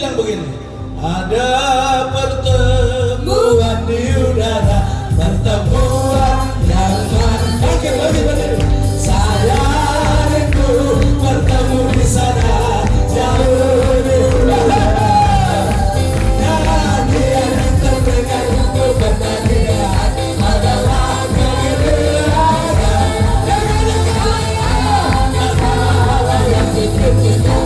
bilang begini, ada pertemuan di udara, pertemuan yang bagi. Saya rindu bertemu di sana, jauh di udara. Nyanyian yang terdengar untuk bertandingan adalah kegembiraan. Jangan kalah, kalah yang dicinta.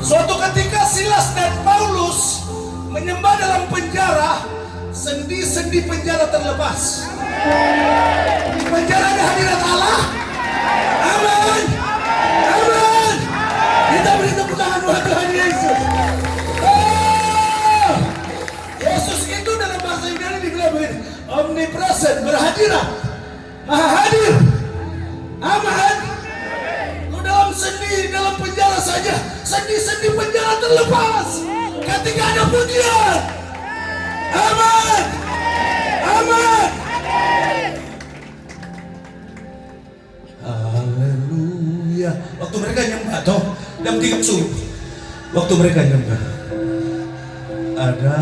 Suatu ketika Silas dan Paulus menyembah dalam penjara, sendi-sendi penjara terlepas. Di penjara ada hadirat Allah. Amin. Amin. Kita beri tepuk tangan buat Tuhan Yesus. Oh, Yesus itu dalam bahasa Yunani dibilang begini, omnipresent, berhadirat, maha hadir. Amin. Lu dalam sendi, dalam penjara saja, sendi-sendi penjara terlepas ketika ada pujian. Amin. Amin. Haleluya. Waktu mereka nyembah toh, jam 3 subuh. Waktu mereka nyembah, ada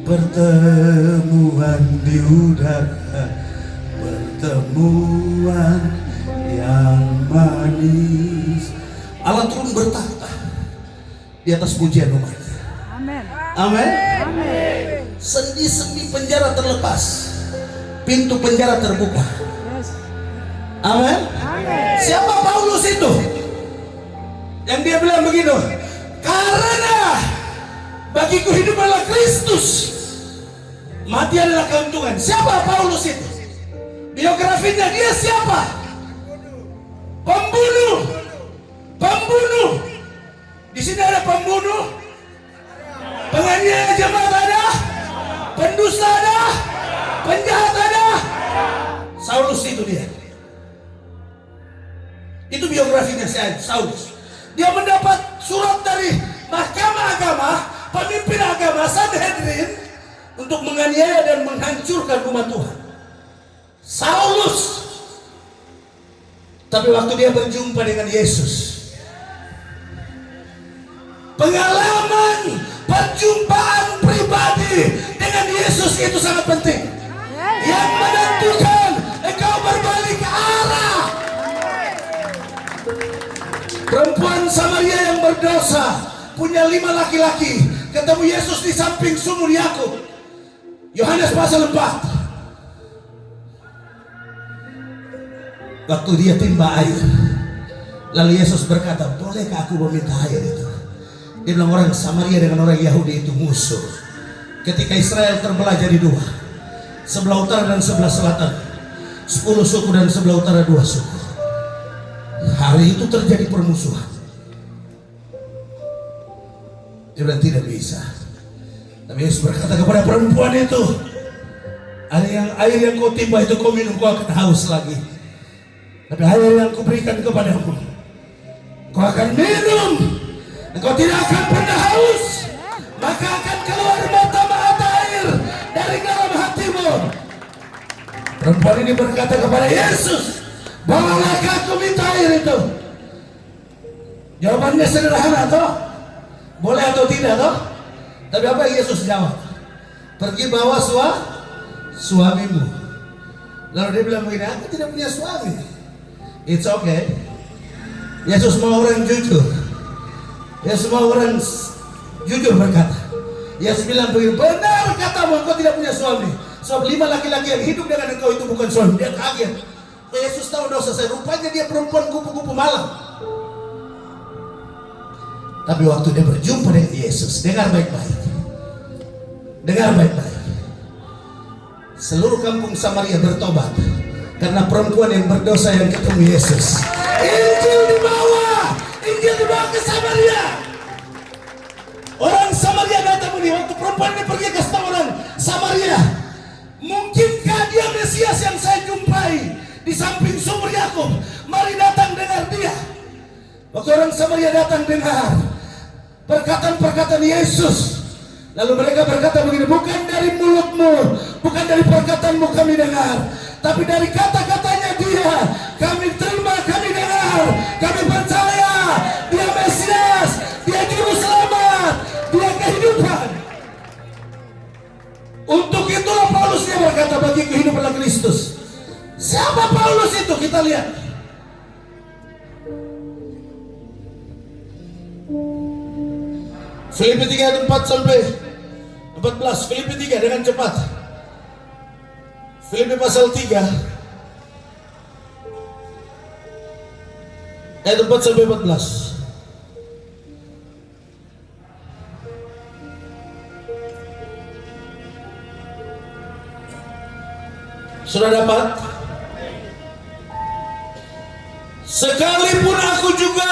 pertemuan di udara, pertemuan yang manis. Allah turun bertahta di atas pujian umatnya. Amin. Amin. Amin. Sendi-sendi penjara terlepas, pintu penjara terbuka. Yes. Amin. Amin. Siapa Paulus itu? Yang dia bilang begitu, karena bagiku hidup adalah Kristus, mati adalah keuntungan. Siapa Paulus itu? Biografinya dia siapa? Pembunuh. Pembunuh. Di sini ada pembunuh, penganiaya jemaat ada, pendusta ada, penjahat ada. Saulus itu dia. Itu biografinya Saulus. Dia mendapat surat dari mahkamah agama, pemimpin agama Sanhedrin, untuk menganiaya dan menghancurkan umat Tuhan. Saulus. Tapi waktu dia berjumpa dengan Yesus, pengalaman perjumpaan pribadi dengan Yesus itu sangat penting. Yang menentukan engkau berbalik arah. Perempuan Samaria yang berdosa punya 5 laki-laki, ketemu Yesus di samping sumur Yakub. Yohanes pasal 4. Waktu dia timba air, lalu Yesus berkata, bolehkah aku meminta air itu? Dia bilang orang Samaria dengan orang Yahudi itu musuh. Ketika Israel terbelah jadi 2, sebelah utara dan sebelah selatan, 10 suku dan sebelah utara 2 suku. Hari itu terjadi permusuhan. Dia bilang tidak bisa. Tapi Yesus berkata kepada perempuan itu, air yang kau timba itu kau minum, kau akan haus lagi. Tapi air yang kuberikan kepadamu, kau akan minum, engkau tidak akan pernah haus, maka akan keluar mata-mata air dari dalam hatimu. Perempuan ini berkata kepada Yesus, bolehkah aku minta air itu? Jawabannya sederhana toh, boleh atau tidak toh? Tapi apa yang Yesus jawab? Pergi bawa suamimu. Lalu dia bilang begini, aku tidak punya suami. It's okay. Yesus mau orang jujur. Yesus mau orang jujur berkata. Yesus bilang begini, benar katamu, engkau tidak punya suami. Sebab 5 laki-laki yang hidup dengan engkau itu bukan suami. Dia kaget. Yesus tahu dosa saya. Rupanya dia perempuan kupu-kupu malam. Tapi waktu dia berjumpa dengan Yesus, dengar baik-baik. Dengar baik-baik. Seluruh kampung Samaria bertobat karena perempuan yang berdosa yang ketemu Yesus. Injil dibawa ke Samaria. Orang Samaria datang ini. Waktu perempuan ini pergi ke orang Samaria, mungkinkah dia Mesias yang saya jumpai di samping sumur Yakub? Mari datang dengar dia. Waktu orang Samaria datang dengar perkataan-perkataan Yesus, lalu mereka berkata begini, bukan dari mulutmu, bukan dari perkataanmu kami dengar, tapi dari kata-katanya dia kami terima, kami dengar, kami percaya dia Mesias, dia juru selamat, dia kehidupan. Untuk itulah Paulus dia berkata, bagi kehidupan Kristus. Siapa Paulus itu? Kita lihat. Filipi 3 ayat 4 sampai 14. Filipi 3 dengan cepat. Filipi pasal 3 ayat 4 sampai 14. Sudah dapat? Sekalipun aku juga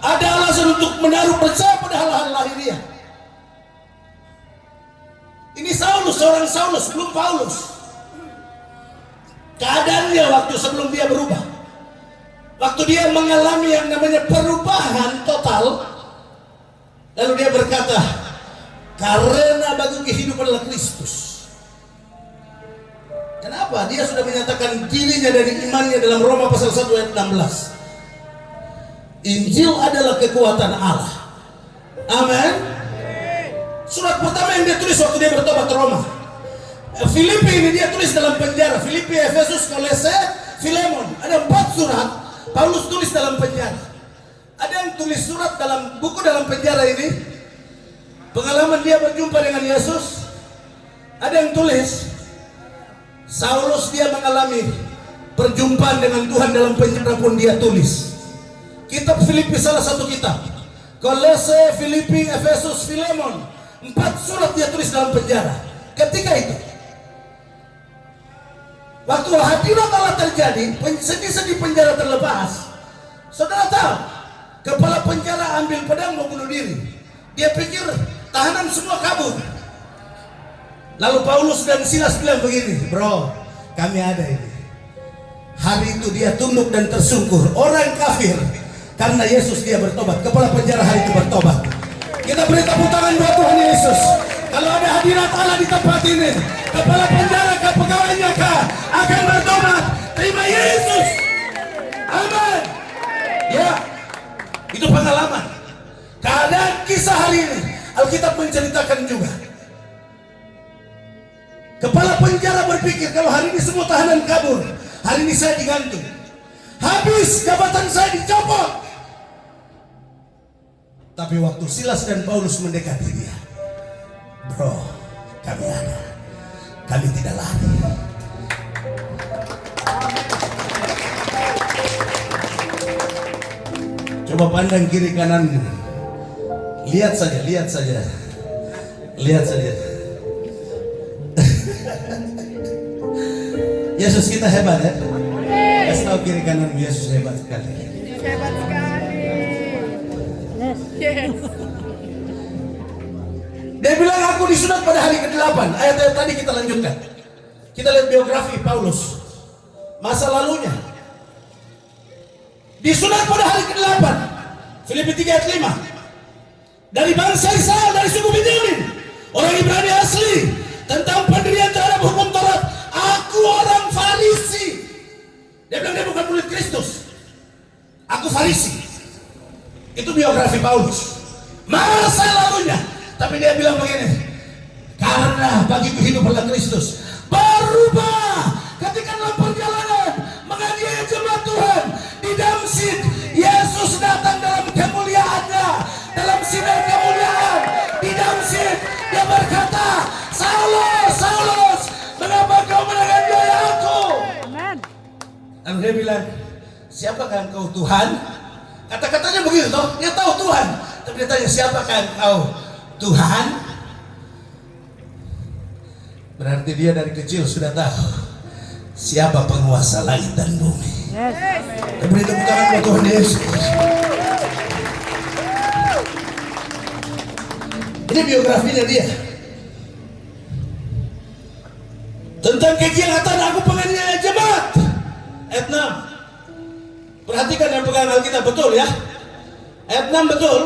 ada alasan untuk menaruh percaya pada hal-hal lahiriah. Ini Saulus, seorang Saulus, belum Paulus. Keadaannya waktu sebelum dia berubah, waktu dia mengalami yang namanya perubahan total, lalu dia berkata, karena bagi kehidupan adalah Kristus. Kenapa? Dia sudah menyatakan dirinya dari imannya dalam Roma pasal 1 ayat 16. Injil adalah kekuatan Allah. Amin. Surat pertama yang dia tulis waktu dia bertobat ke Roma. Filipi ini dia tulis dalam penjara. Filipi, Efesus, Kolose, Filemon. Ada 4 surat Paulus tulis dalam penjara. Ada yang tulis surat dalam buku dalam penjara ini, pengalaman dia berjumpa dengan Yesus. Ada yang tulis Saulus, dia mengalami perjumpaan dengan Tuhan dalam penjara pun dia tulis. Kitab Filipi salah satu kitab. Kolose, Filipi, Efesus, Filemon. 4 surat dia tulis dalam penjara. Ketika itu, waktu hadirat Allah terjadi, sedih-sedih penjara terlepas. Saudara tahu, kepala penjara ambil pedang mau bunuh diri. Dia pikir tahanan semua kabur. Lalu Paulus dan Silas bilang begini, bro, kami ada ini. Hari itu dia tunduk dan tersungkur. Orang kafir, karena Yesus dia bertobat. Kepala penjara hari itu bertobat. Kita beri tepuk tangan buat Tuhan Yesus. Kalau ada hadirat Allah di tempat ini, kepala penjara kah, pegawainya kah, akan bertobat. Terima Yesus. Amin. Ya, itu pengalaman. Keadaan kisah hari ini Alkitab menceritakan juga. Kepala penjara berpikir, kalau hari ini semua tahanan kabur, hari ini saya digantung, habis jabatan saya dicopot. Tapi waktu Silas dan Paulus mendekati dia, bro, kami ada, kami tidak lari. Coba pandang kiri kananmu, lihat saja, lihat saja, lihat saja. Yesus kita hebat ya. Kasih tahu kiri kananmu, Yesus hebat sekali. Hebat sekali. Yes. Dia bilang aku disunat pada hari ke-8. Ayat-ayat tadi kita lanjutkan. Kita lihat biografi Paulus, masa lalunya. Disunat pada hari ke-8. Filipi 3 ayat 5. Dari bangsa Israel, dari suku Benyamin, orang Ibrani asli, tentang pendirian terhadap hukum Taurat, aku orang Farisi. Dia bilang dia bukan murid Kristus. Aku Farisi. Itu biografi Paulus, masa lalunya. Tapi dia bilang begini, karena bagi kehidupan Kristus, berubah ketika dalam perjalanan menganiaya jemaat Tuhan di Damsyik. Yesus datang dalam kemuliaannya, dalam sinar kemuliaan di Damsyik. Dia berkata, Saulus, Saulus, Lalu dia bilang, siapakah engkau Tuhan? Kata-katanya begitu toh, dia tahu Tuhan. Tapi dia tanya, siapakah engkau Tuhan? Berarti dia dari kecil sudah tahu siapa penguasa langit dan bumi. Beri tepuk tangan buat Tuhan Yesus. Ini biografinya dia. Tentang kegiatan aku penganiaya jemaat. Ayat 6. Perhatikan yang pegang Alkitab betul ya. Ayat 6 betul.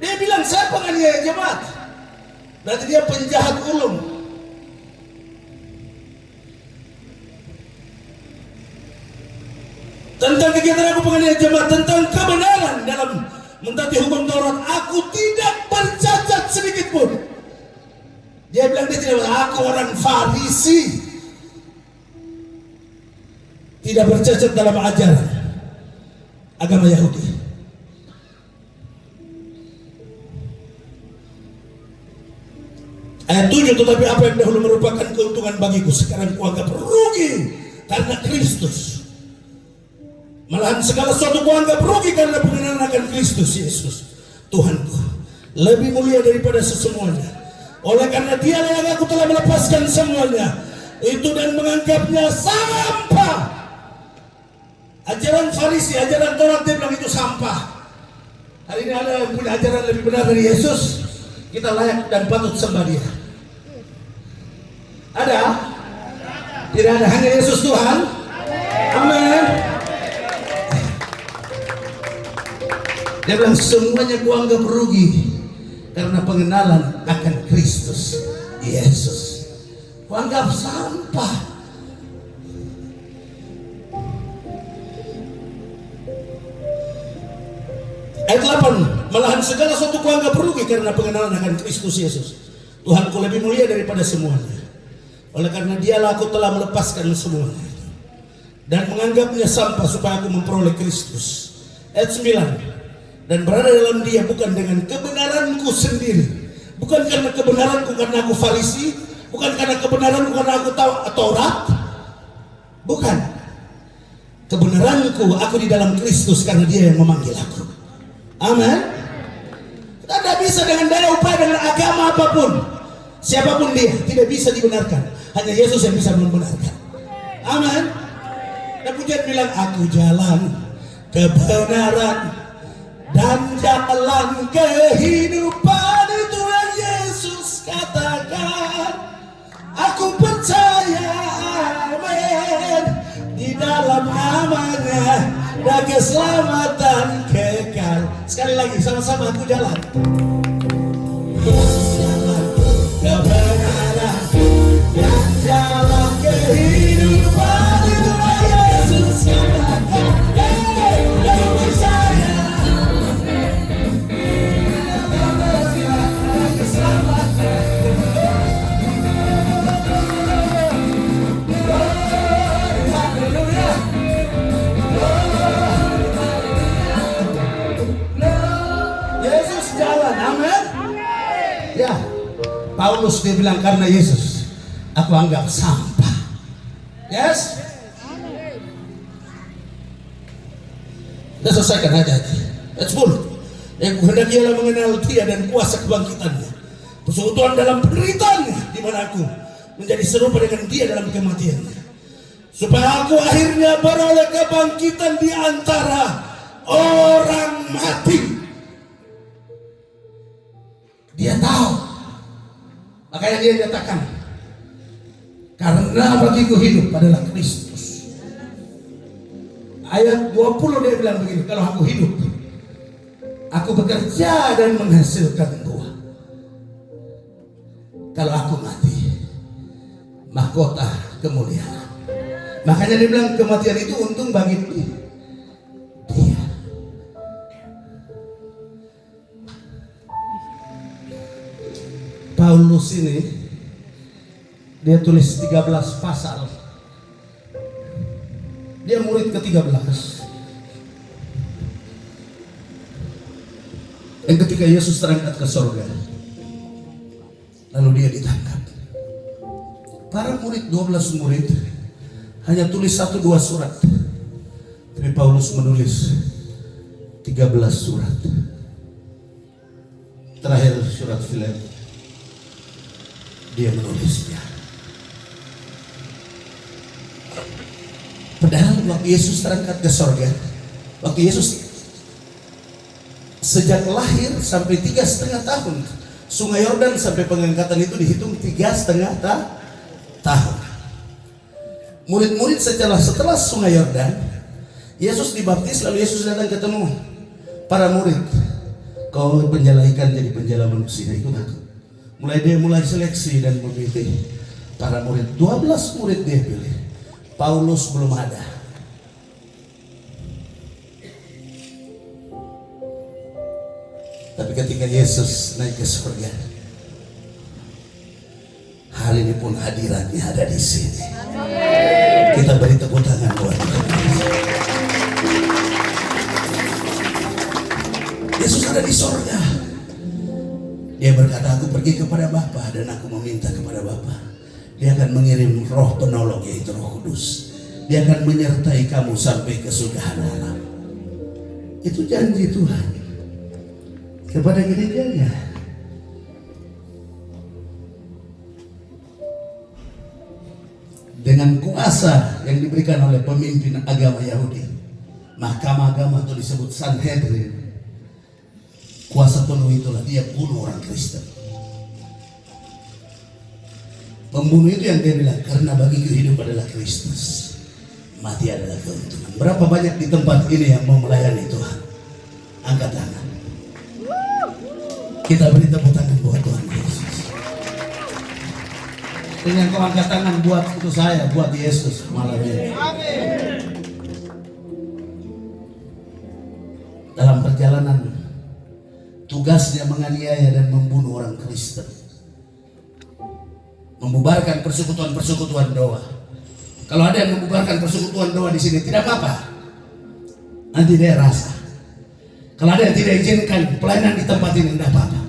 Dia bilang saya penganiaya jemaat. Berarti dia penjahat ulung. Tentang kegiatan aku penganiaya jemaat, tentang kebenaran dalam mentaati hukum Taurat, aku tidak bercacat sedikit pun. Dia bilang dia tidak, aku orang Farisi, tidak bercacat dalam ajaran agama Yahudi. Ayat 7, tetapi apa yang dahulu merupakan keuntungan bagiku sekarang kuanggap rugi karena Kristus. Malahan segala sesuatu kuanggap rugi karena pengenalan akan Kristus Yesus Tuhanku, lebih mulia daripada sesemuanya. Oleh karena dialah yang aku telah melepaskan semuanya itu dan menganggapnya sampah. Ajaran Farisi, ajaran Taurat, dia bilang itu sampah. Hari ini ada yang punya ajaran lebih benar dari Yesus, kita layak dan patut sembah dia. Ada? Tidak ada, hanya Yesus Tuhan. Amin. Dia bilang semuanya kuanggap rugi karena pengenalan akan Kristus Yesus. Kuanggap sampah. Ayat 8, malahan segala sesuatu kuanggap rugi karena pengenalan akan Kristus Yesus Tuhanku, lebih mulia daripada semuanya. Oleh karena dialah aku telah melepaskan semuanya dan menganggapnya sampah supaya aku memperoleh Kristus. Ayat 9, dan berada dalam dia bukan dengan kebenaranku sendiri, bukan karena kebenaranku karena aku Farisi, bukan karena kebenaranku karena aku tahu Taurat, bukan. Kebenaranku aku di dalam Kristus karena dia yang memanggil aku. Amin. Kita tidak bisa dengan daya upaya, dengan agama apapun, siapapun dia, tidak bisa dibenarkan. Hanya Yesus yang bisa membenarkan. Amin. Dan pujian bilang, aku jalan kebenaran dan jalan kehidupan, itu yang Yesus katakan. Aku percaya, amin, di dalam namanya ada keselamatan kekal. Sekali lagi sama-sama, aku jalan. Yesus jalan kebenaran dan jalan kehidupan, itu yang Yesus katakan. Aku percaya. Ya, Paulus dia bilang karena Yesus aku anggap sampah. Yes. Kita selesaikan aja. Ayat 10. Yang kehendak ialah mengenal dia dan kuasa kebangkitannya, persekutuan dalam penderitaannya, di mana aku menjadi serupa dengan dia dalam kematiannya, supaya aku akhirnya beroleh kebangkitan di antara orang mati. Dia tahu, makanya dia nyatakan, karena bagiku hidup adalah Kristus. Ayat 20 dia bilang begini, kalau aku hidup, aku bekerja dan menghasilkan buah. Kalau aku mati, mahkota kemuliaan. Makanya dia bilang kematian itu untung bagi dia. Paulus ini dia tulis 13 pasal. Dia murid ke-13. Dan ketika Yesus terangkat ke surga, lalu dia ditangkap. Para murid, 12 murid, hanya tulis 1-2 surat. Tapi Paulus menulis 13 surat. Terakhir surat Filipi, dia menulisnya. Padahal waktu Yesus terangkat ke sorga, waktu Yesus sejak lahir sampai 3,5 tahun, Sungai Yordan sampai pengangkatan itu dihitung 3,5 tahun. Murid-murid setelah Sungai Yordan, Yesus dibaptis, lalu Yesus datang ketemu para murid. Kau penjala ikan jadi penjala manusia, ikut aku. Mulai seleksi dan memilih para murid. 12 murid dia pilih. Paulus belum ada. Tapi ketika Yesus naik ke surga, hari ini pun hadiratnya ada di sini. Kita beri tepuk tangan buat Tuhan. Yesus ada di surga. Dia berkata, aku pergi kepada Bapa dan aku meminta kepada Bapa. Dia akan mengirim roh penolong, yaitu Roh Kudus. Dia akan menyertai kamu sampai ke surga alam. Itu janji Tuhan kepada gerejanya. Dengan kuasa yang diberikan oleh pemimpin agama Yahudi, mahkamah agama itu disebut Sanhedrin. Kuasa penuh itulah dia bunuh orang Kristen. Pembunuh itu yang dia bilang, karena bagiku hidup adalah Kristus, mati adalah keuntungan. Berapa banyak di tempat ini yang mau melayani Tuhan? Angkat tangan. Kita beri tepuk tangan buat Tuhan Yesus. Ini yang kau angkat tangan buat itu saya, buat Yesus malam ini. Dalam perjalanan tugasnya menganiaya dan membunuh orang Kristen, membubarkan persekutuan doa. Kalau ada yang membubarkan persekutuan doa di sini, tidak apa-apa. Nanti dia rasa. Kalau ada yang tidak izinkan pelayanan di tempat ini, tidak apa-apa.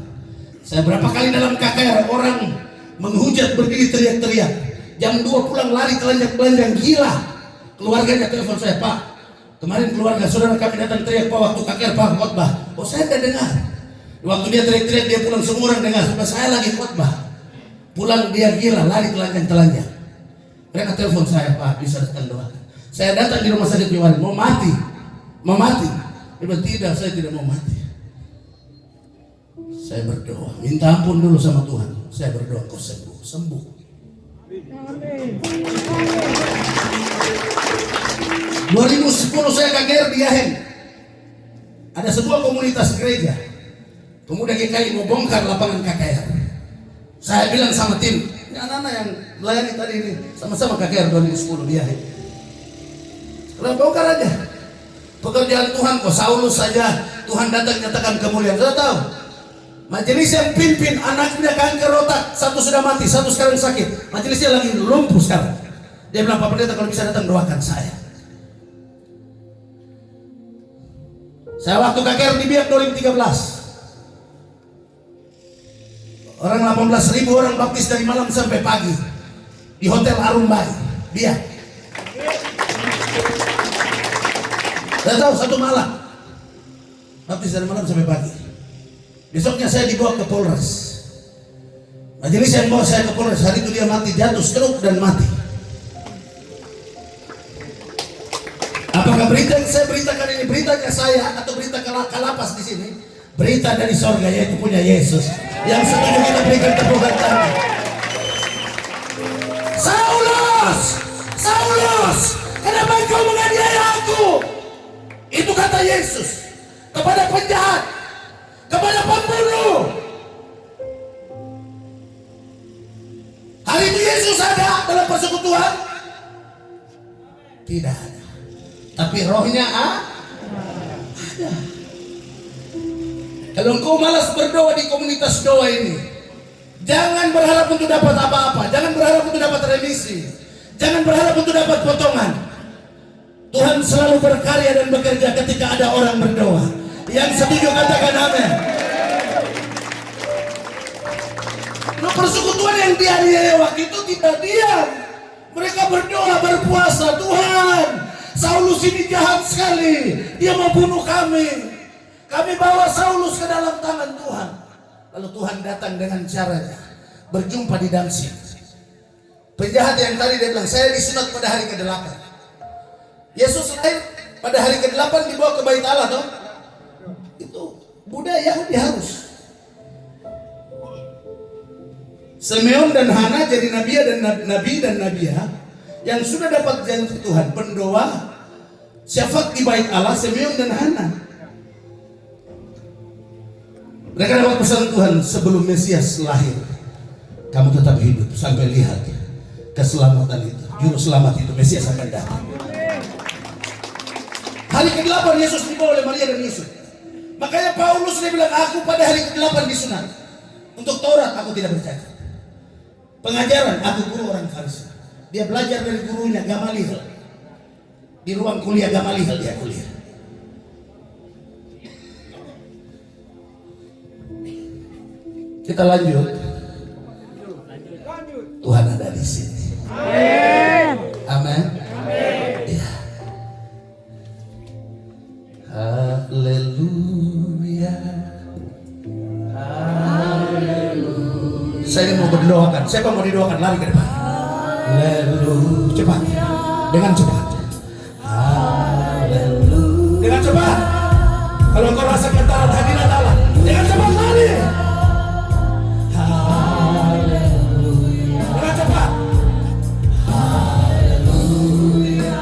Saya berapa kali dalam KKR orang menghujat berdiri teriak-teriak. Jam 2 pulang lari telanjang-telanjang gila. Keluarganya telepon saya, Pak, kemarin keluarga saudara kami datang teriak Pak waktu KKR Pak khotbah. Oh, saya tidak dengar. Waktu dia teriak-teriak dia pulang, semua orang dengar. Sudah saya lagi khotbah. Pulang dia gila, lari telanjang-telanjang. Mereka telepon saya, Pak, bisa datang doakan. Saya datang di rumah sakit kemarin, mau mati. Dia bilang, tidak, saya tidak mau mati. Saya berdoa, minta ampun dulu sama Tuhan. Saya berdoa, kau sembuh. Amin. 2010 saya KKR di Yahen. Ada sebuah komunitas gereja. Pemuda GKI mau bongkar lapangan KKR. Saya bilang sama tim, ini anak-anak yang melayani tadi ini sama-sama KKR 2010 di Yahen. Kalau bongkar aja. Pekerjaan Tuhan kok Saulus saja Tuhan datang nyatakan kemuliaan. Sudah tahu? Majelis yang pimpin anaknya kanker otak, satu sudah mati, satu sekarang sakit. Majelisnya lagi lumpuh sekarang. Dia bilang, Pak Pendeta kalau bisa datang doakan saya. Saya waktu KKR di Biak 2013. Orang 18.000 orang baptis dari malam sampai pagi di Hotel Arumbai, Biak. Saya tahu satu malam baptis dari malam sampai pagi. Besoknya saya dibawa ke Polres. Majelis yang bawa saya ke Polres, hari itu dia mati, jatuh stroke dan mati. Apakah berita yang saya beritakan ini beritanya saya atau berita kalapas di sini? Berita dari sorga, yaitu punya Yesus. Yang setuju kita berikan tepukan tangan. Saulus, kenapa kau menganiaya aku? Itu kata Yesus kepada penjahat, kepada pembunuh. Hari itu Yesus ada dalam persekutuan? Tidak ada. Tapi rohnya ada. Kalau engkau malas berdoa di komunitas doa ini, jangan berharap untuk dapat apa-apa. Jangan berharap untuk dapat remisi. Jangan berharap untuk dapat potongan. Tuhan selalu berkarya dan bekerja ketika ada orang berdoa. Yang setuju katakan amin. Nah, persekutuan yang dianiaya waktu itu tidak diam. Mereka berdoa, berpuasa. Tuhan, Saulus ini jahat sekali, dia mau bunuh kami. Kami bawa Saulus ke dalam tangan Tuhan. Lalu Tuhan datang dengan caranya, berjumpa di Damsyik. Penjahat yang tadi dia bilang, saya disunat pada hari ke-8. Yesus lahir pada hari ke-8 dibawa ke Bait Allah, toh? Itu budaya Yahudi harus. Simeon dan Hana jadi nabi dan nabiya yang sudah dapat janji Tuhan, pendoa syafaat di Bait Allah, Simeon dan Hana. Mereka dapat pesan Tuhan sebelum Mesias lahir. Kamu tetap hidup sampai lihat keselamatan itu, juru selamat itu, Mesias akan datang. Hari ke-8 Yesus dibawa oleh Maria dan Yusuf. Makanya Paulus dia bilang, aku pada hari ke-8 disunat. Untuk Taurat aku tidak bercacat. Pengajaran, aku guru orang Farisi. Dia belajar dari gurunya Gamaliel. Di ruang kuliah Gamaliel dia kuliah. Kita lanjut. Tuhan ada di sini. Amin. Ya. Haleluya. Saya mau berdoakan. Siapa mau didoakan? Lari ke depan. Haleluya. Cepat. Dengan cepat. Haleluya. Dengan cepat. Kalau kau rasa ketaatan hadirat Allah, dengan cepat lari. Haleluya. Dengan cepat. Haleluya.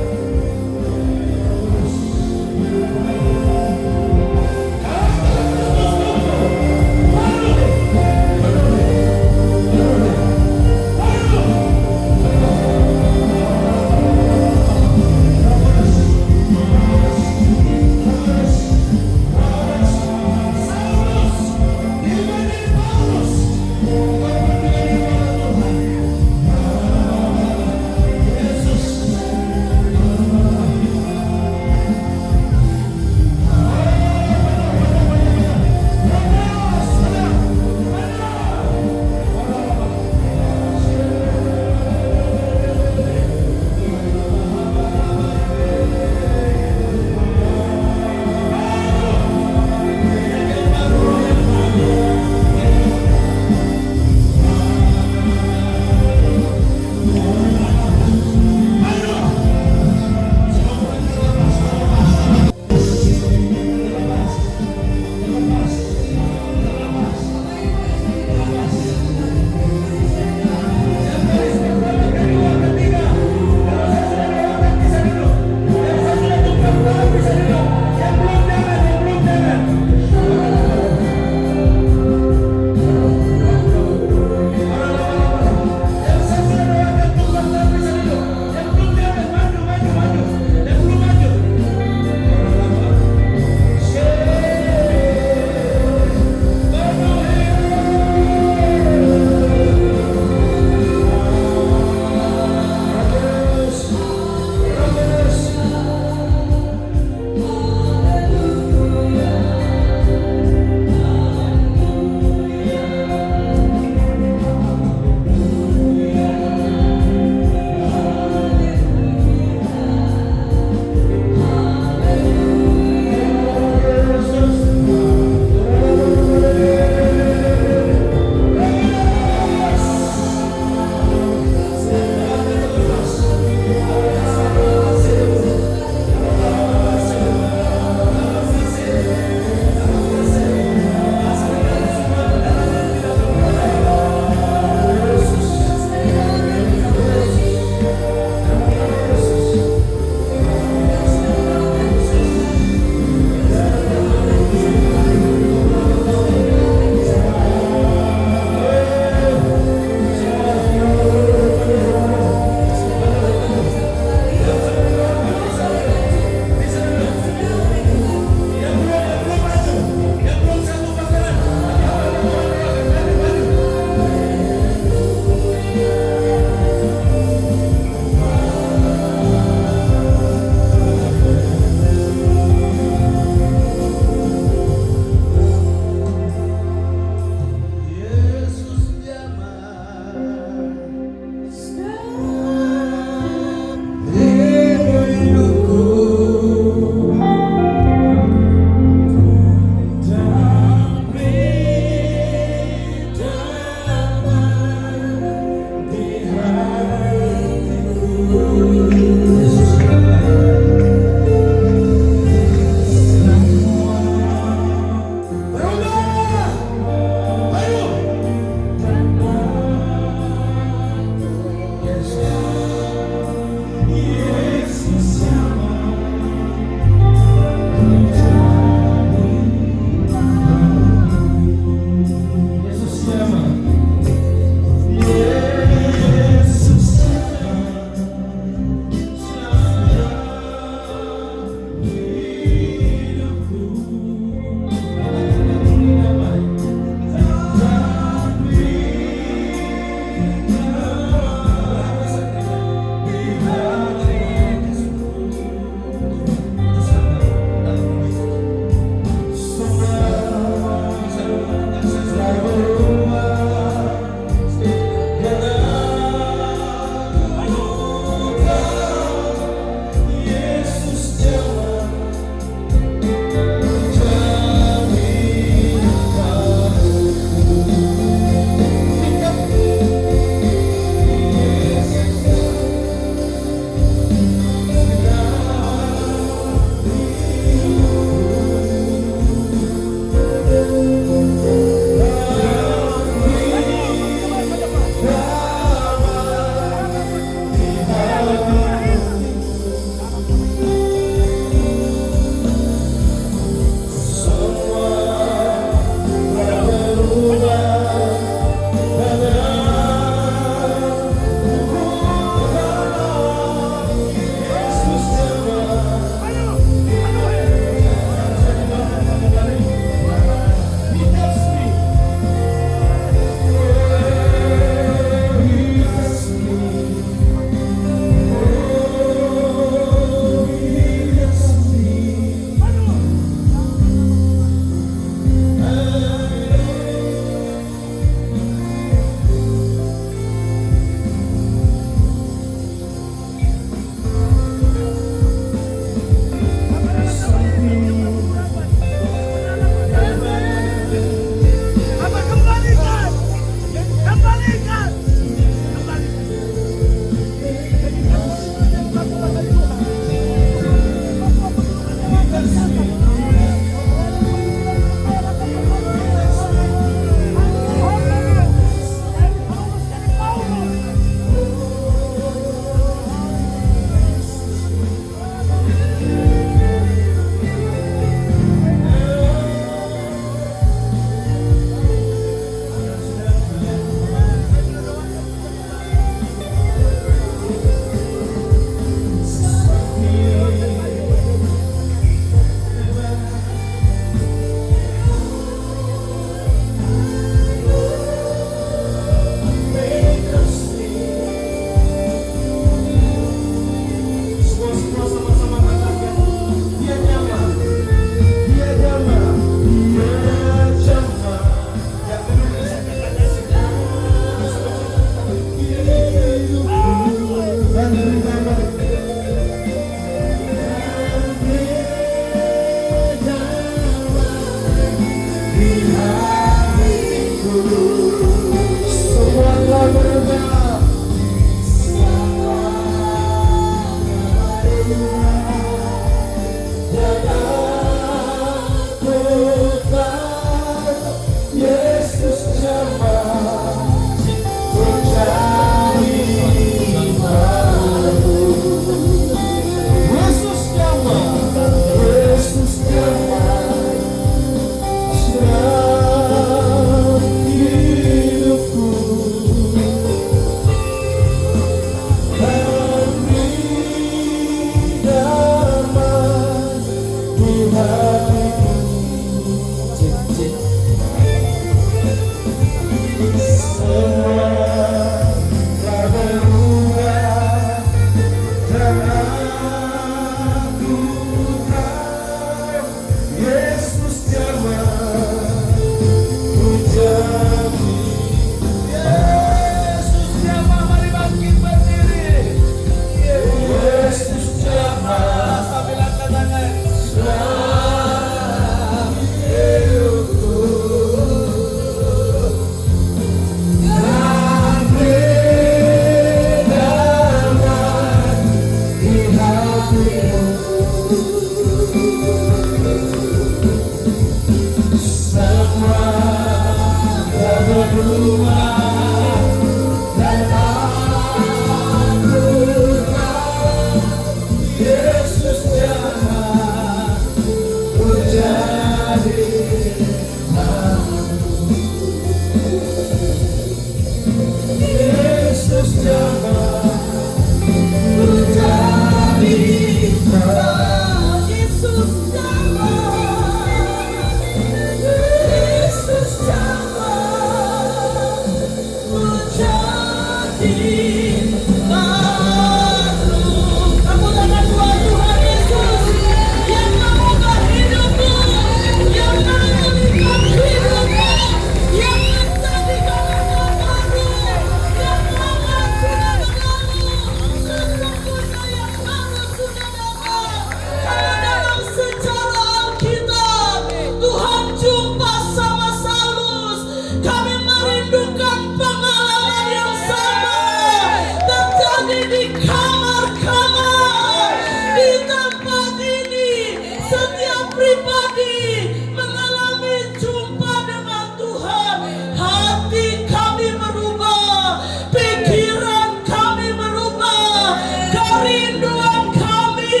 pribadi mengalami jumpa dengan Tuhan, hati kami berubah, pikiran kami berubah, kerinduan kami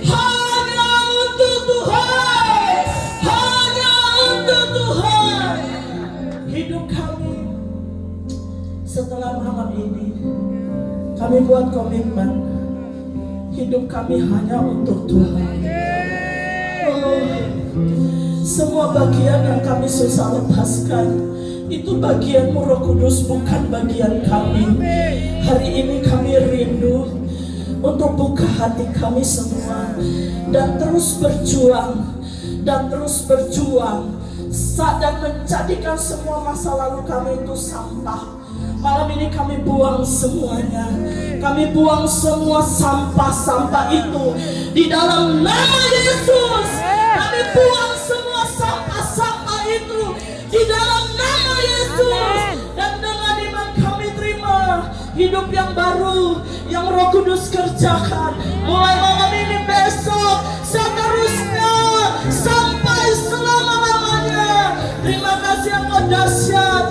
hanya untuk Tuhan, hanya untuk Tuhan. Hidup kami setelah malam ini, kami buat komitmen, hidup kami hanya untuk Tuhan. Oh, semua bagian yang kami susah lepaskan, itu bagian-Mu Roh Kudus, bukan bagian kami. Hari ini kami rindu untuk buka hati kami semua dan terus berjuang, dan menjadikan semua masa lalu kami itu sampah. Malam ini kami buang semuanya. Kami buang semua sampah-sampah itu di dalam nama Yesus. Kami buang semua sampah-sampah itu di dalam nama Yesus. Dan dengan iman kami terima hidup yang baru yang Roh Kudus kerjakan. Mulai malam ini, besok, seterusnya, sampai selama-lamanya. Terima kasih Engkau dahsyat.